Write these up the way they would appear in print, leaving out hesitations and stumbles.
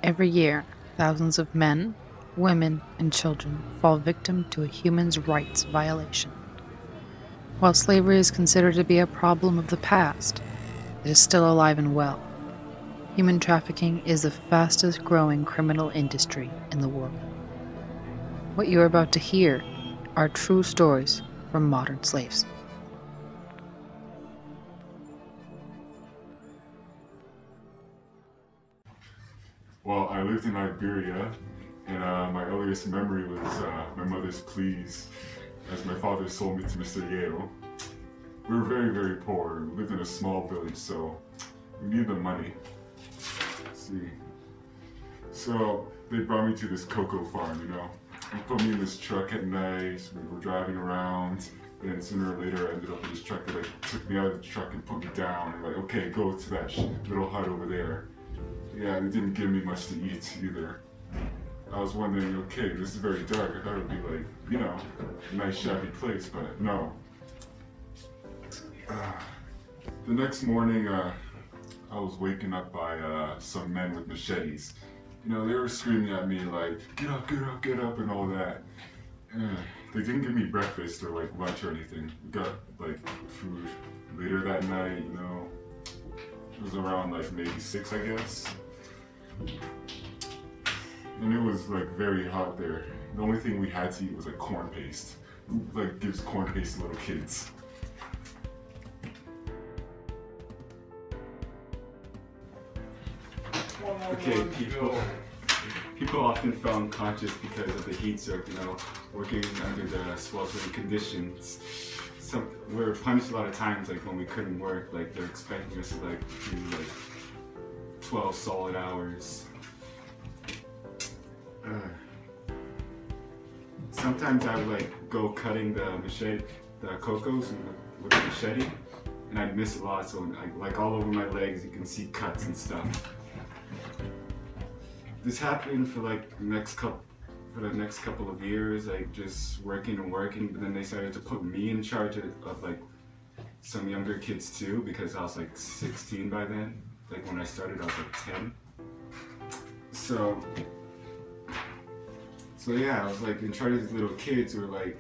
Every year, thousands of men, women, and children fall victim to a human rights violation. While slavery is considered to be a problem of the past, it is still alive and well. Human trafficking is the fastest growing criminal industry in the world. What you are about to hear are true stories from modern slaves. Well, I lived in Liberia, and my earliest memory was my mother's pleas as my father sold me to Mr. Yale. We were very, very poor. We lived in a small village, so we needed the money. Let's see. So they brought me to this cocoa farm, They put me in this truck at night, we were driving around, and sooner or later I ended up in this truck that took me out of the truck and put me down. And like, okay, go to that little hut over there. Yeah, they didn't give me much to eat either. I was wondering, okay, this is very dark. I thought it would be like, a nice shabby place, but no. The next morning, I was waken up by some men with machetes. They were screaming at me like, get up, get up, get up, and all that. They didn't give me breakfast or like lunch or anything. We got like food later that night, It was around like maybe 6, I guess. And it was like very hot there. The only thing we had to eat was like corn paste. Who like gives corn paste to little kids? Okay, people often fell unconscious because of the heat stroke, working under the sweltering conditions. We're punished a lot of times, like when we couldn't work, like they're expecting us to like do like 12 solid hours. Sometimes I would like go cutting the cocos with a machete, and I'd miss a lot, so like all over my legs you can see cuts and stuff. This happened for like the next couple of years, like just working and working, but then they started to put me in charge of like some younger kids too, because I was like 16 by then. Like when I started I was like 10. So yeah, I was like in charge of these little kids who were like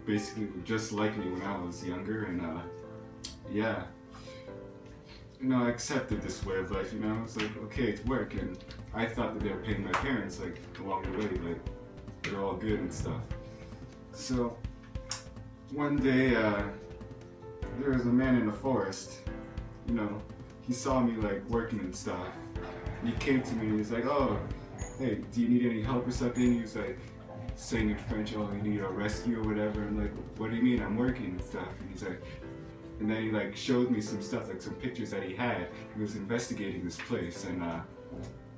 basically just like me when I was younger, and yeah. I accepted this way of life, It's like, okay, it's work, and I thought that they were paying my parents, like, along the way, like, they're all good and stuff. So, one day, there was a man in the forest, he saw me, like, working and stuff, and he came to me and he's like, oh, hey, do you need any help or something? He was like, saying in French, oh, you need a rescue or whatever, and like, what do you mean, I'm working and stuff, and he's like, and then he like showed me some stuff, like some pictures that he had. He was investigating this place, and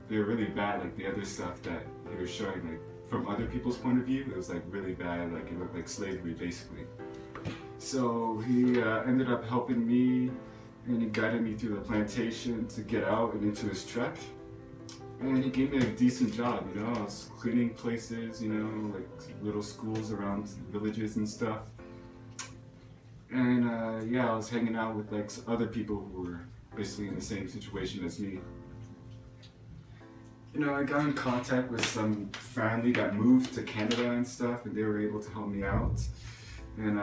they were really bad, like the other stuff that he was showing, like from other people's point of view, it was like really bad, like it looked like slavery basically. So he ended up helping me, and he guided me through the plantation to get out and into his truck. And he gave me a decent job, I was cleaning places, like little schools around villages and stuff. And yeah, I was hanging out with like other people who were basically in the same situation as me. I got in contact with some family that moved to Canada and stuff, and they were able to help me out. And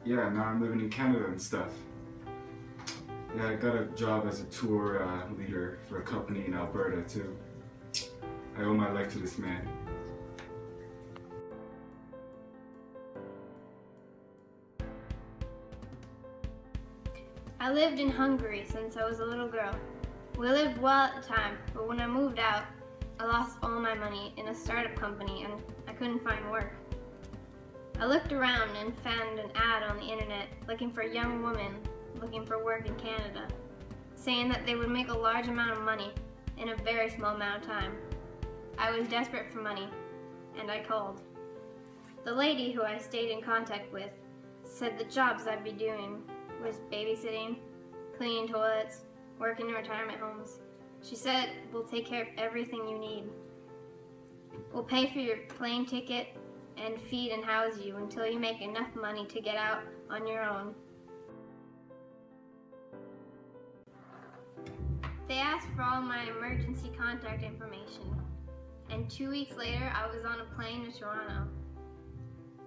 yeah, now I'm living in Canada and stuff. Yeah, I got a job as a tour leader for a company in Alberta too. I owe my life to this man. I lived in Hungary since I was a little girl. We lived well at the time, but when I moved out, I lost all my money in a startup company and I couldn't find work. I looked around and found an ad on the internet looking for a young woman looking for work in Canada, saying that they would make a large amount of money in a very small amount of time. I was desperate for money, and I called. The lady who I stayed in contact with said the jobs I'd be doing was babysitting, cleaning toilets, working in retirement homes. She said, we'll take care of everything you need. We'll pay for your plane ticket and feed and house you until you make enough money to get out on your own. They asked for all my emergency contact information, and 2 weeks later I was on a plane to Toronto.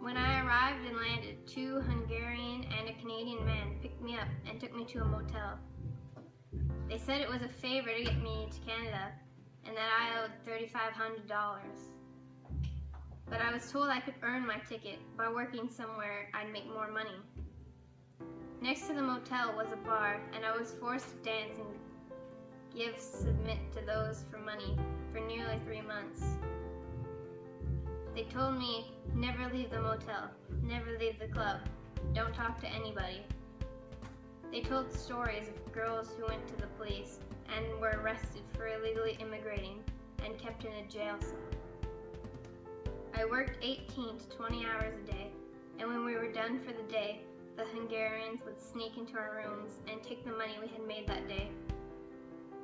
When I arrived and landed, 2 Hungarian and a Canadian men picked me up and took me to a motel. They said it was a favor to get me to Canada and that I owed $3,500. But I was told I could earn my ticket by working somewhere I'd make more money. Next to the motel was a bar, and I was forced to dance and give submit to those for money for nearly 3 months. They told me, never leave the motel, never leave the club, don't talk to anybody. They told stories of girls who went to the police and were arrested for illegally immigrating and kept in a jail cell. I worked 18 to 20 hours a day, and when we were done for the day, the Hungarians would sneak into our rooms and take the money we had made that day.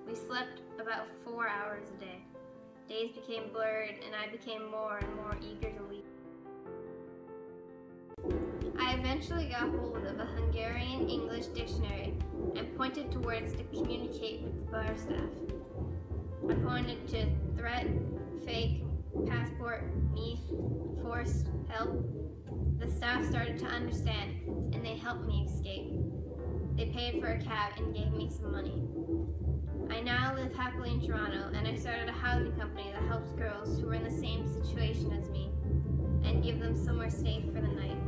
We slept about 4 hours a day. Days became blurred, and I became more and more eager to leave. I eventually got hold of a Hungarian English dictionary and pointed to words to communicate with the bar staff. I pointed to threat, fake, passport, need, forced, help. The staff started to understand, and they helped me escape. They paid for a cab and gave me some money. I now live happily in Toronto, and I started a housing company that helps girls who are in the same situation as me and give them somewhere safe for the night.